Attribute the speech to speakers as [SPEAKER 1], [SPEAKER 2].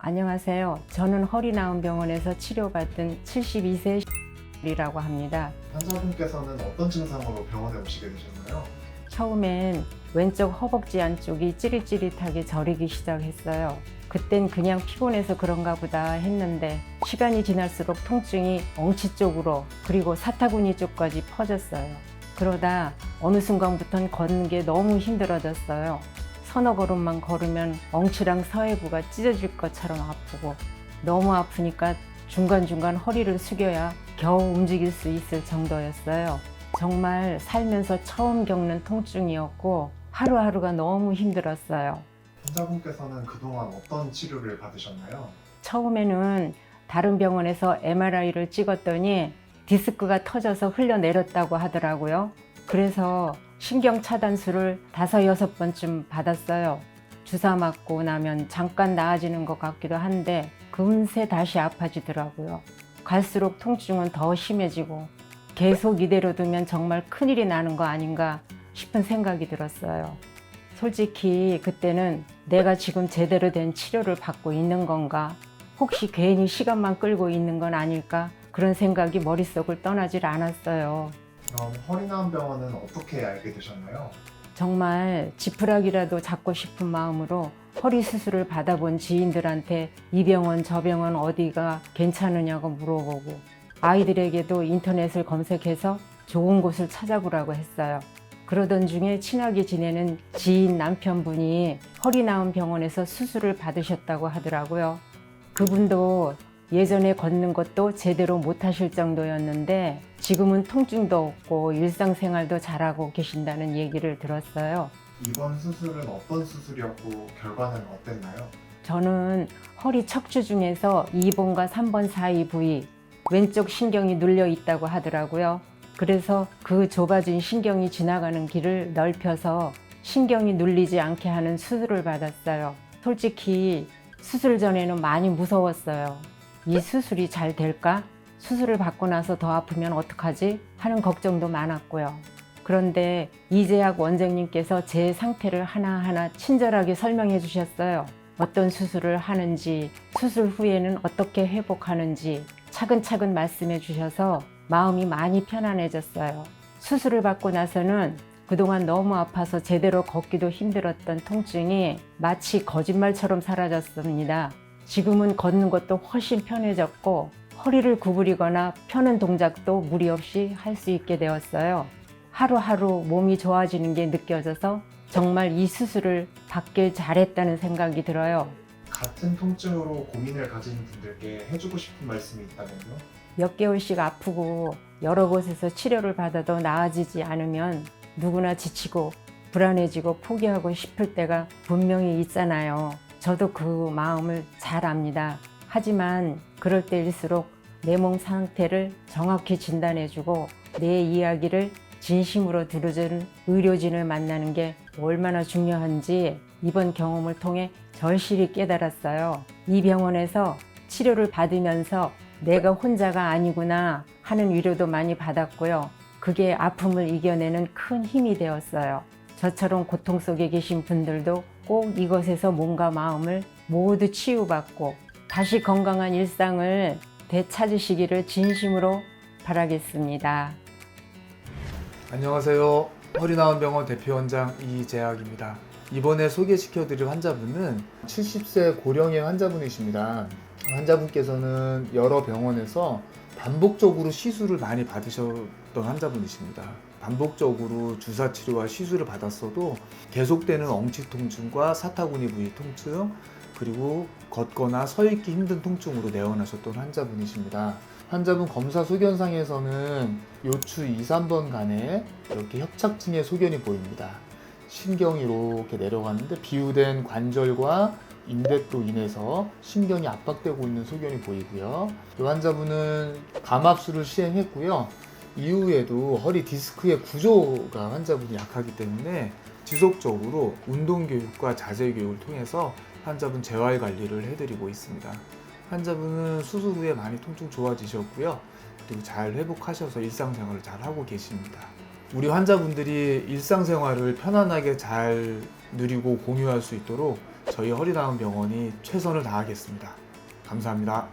[SPEAKER 1] 안녕하세요. 저는 허리나은병원에서 치료받은 72세이라고 합니다.
[SPEAKER 2] 환자분께서는 어떤 증상으로 병원에 오시게 되셨나요?
[SPEAKER 1] 처음엔 왼쪽 허벅지 안쪽이 찌릿찌릿하게 저리기 시작했어요. 그땐 그냥 피곤해서 그런가 보다 했는데 시간이 지날수록 통증이 엉치 쪽으로 그리고 사타구니 쪽까지 퍼졌어요. 그러다 어느 순간부터는 걷는 게 너무 힘들어졌어요. 서너 걸음만 걸으면 엉치랑 서해부가 찢어질 것처럼 아프고 너무 아프니까 중간중간 허리를 숙여야 겨우 움직일 수 있을 정도였어요. 정말 살면서 처음 겪는 통증이었고 하루하루가 너무 힘들었어요.
[SPEAKER 2] 환자분께서는 그동안 어떤 치료를 받으셨나요?
[SPEAKER 1] 처음에는 다른 병원에서 MRI를 찍었더니 디스크가 터져서 흘러내렸다고 하더라고요. 그래서 신경 차단술을 5-6번쯤 받았어요. 주사 맞고 나면 잠깐 나아지는 것 같기도 한데 금세 다시 아파지더라고요. 갈수록 통증은 더 심해지고 계속 이대로 두면 정말 큰일이 나는 거 아닌가 싶은 생각이 들었어요. 솔직히 그때는 내가 지금 제대로 된 치료를 받고 있는 건가? 혹시 괜히 시간만 끌고 있는 건 아닐까? 그런 생각이 머릿속을 떠나질 않았어요.
[SPEAKER 2] 그럼 허리나은병원은 어떻게 알게 되셨나요?
[SPEAKER 1] 정말 지푸라기라도 잡고 싶은 마음으로 허리 수술을 받아본 지인들한테 이 병원 저 병원 어디가 괜찮으냐고 물어보고 아이들에게도 인터넷을 검색해서 좋은 곳을 찾아보라고 했어요. 그러던 중에 친하게 지내는 지인 남편분이 허리나은병원에서 수술을 받으셨다고 하더라고요. 그분도 예전에 걷는 것도 제대로 못하실 정도였는데 지금은 통증도 없고 일상생활도 잘하고 계신다는 얘기를 들었어요.
[SPEAKER 2] 이번 수술은 어떤 수술이었고 결과는 어땠나요?
[SPEAKER 1] 저는 허리 척추 중에서 2번과 3번 사이 부위 왼쪽 신경이 눌려 있다고 하더라고요. 그래서 그 좁아진 신경이 지나가는 길을 넓혀서 신경이 눌리지 않게 하는 수술을 받았어요. 솔직히 수술 전에는 많이 무서웠어요. 이 수술이 잘 될까? 수술을 받고 나서 더 아프면 어떡하지? 하는 걱정도 많았고요. 그런데 이재학 원장님께서 제 상태를 하나하나 친절하게 설명해 주셨어요. 어떤 수술을 하는지, 수술 후에는 어떻게 회복하는지 차근차근 말씀해 주셔서 마음이 많이 편안해졌어요. 수술을 받고 나서는 그동안 너무 아파서 제대로 걷기도 힘들었던 통증이 마치 거짓말처럼 사라졌습니다. 지금은 걷는 것도 훨씬 편해졌고 허리를 구부리거나 펴는 동작도 무리 없이 할 수 있게 되었어요. 하루하루 몸이 좋아지는 게 느껴져서 정말 이 수술을 받길 잘했다는 생각이 들어요.
[SPEAKER 2] 같은 통증으로 고민을 가진 분들께 해주고 싶은 말씀이 있다면요?
[SPEAKER 1] 몇 개월씩 아프고 여러 곳에서 치료를 받아도 나아지지 않으면 누구나 지치고 불안해지고 포기하고 싶을 때가 분명히 있잖아요. 저도 그 마음을 잘 압니다. 하지만 그럴 때일수록 내 몸 상태를 정확히 진단해주고 내 이야기를 진심으로 들어주는 의료진을 만나는 게 얼마나 중요한지 이번 경험을 통해 절실히 깨달았어요. 이 병원에서 치료를 받으면서 내가 혼자가 아니구나 하는 위로도 많이 받았고요. 그게 아픔을 이겨내는 큰 힘이 되었어요. 저처럼 고통 속에 계신 분들도 꼭 이것에서 몸과 마음을 모두 치유받고 다시 건강한 일상을 되찾으시기를 진심으로 바라겠습니다.
[SPEAKER 3] 안녕하세요. 허리나은병원 대표원장 이재학입니다. 이번에 소개시켜드릴 환자분은 70세 고령의 환자분이십니다. 환자분께서는 여러 병원에서 반복적으로 시술을 많이 받으셨던 환자분이십니다. 반복적으로 주사치료와 시술을 받았어도 계속되는 엉치 통증과 사타구니 부위 통증, 그리고 걷거나 서 있기 힘든 통증으로 내원하셨던 환자분이십니다. 환자분 검사 소견상에서는 요추 2, 3번 간에 이렇게 협착증의 소견이 보입니다. 신경이 이렇게 내려가는데 비유된 관절과 인대로 인해서 신경이 압박되고 있는 소견이 보이고요. 이 환자분은 감압술을 시행했고요. 이후에도 허리 디스크의 구조가 환자분이 약하기 때문에 지속적으로 운동교육과 자세교육을 통해서 환자분 재활 관리를 해드리고 있습니다. 환자분은 수술 후에 많이 통증 좋아지셨고요. 그리고 잘 회복하셔서 일상생활을 잘 하고 계십니다. 우리 환자분들이 일상생활을 편안하게 잘 누리고 공유할 수 있도록 저희 허리나은 병원이 최선을 다하겠습니다. 감사합니다.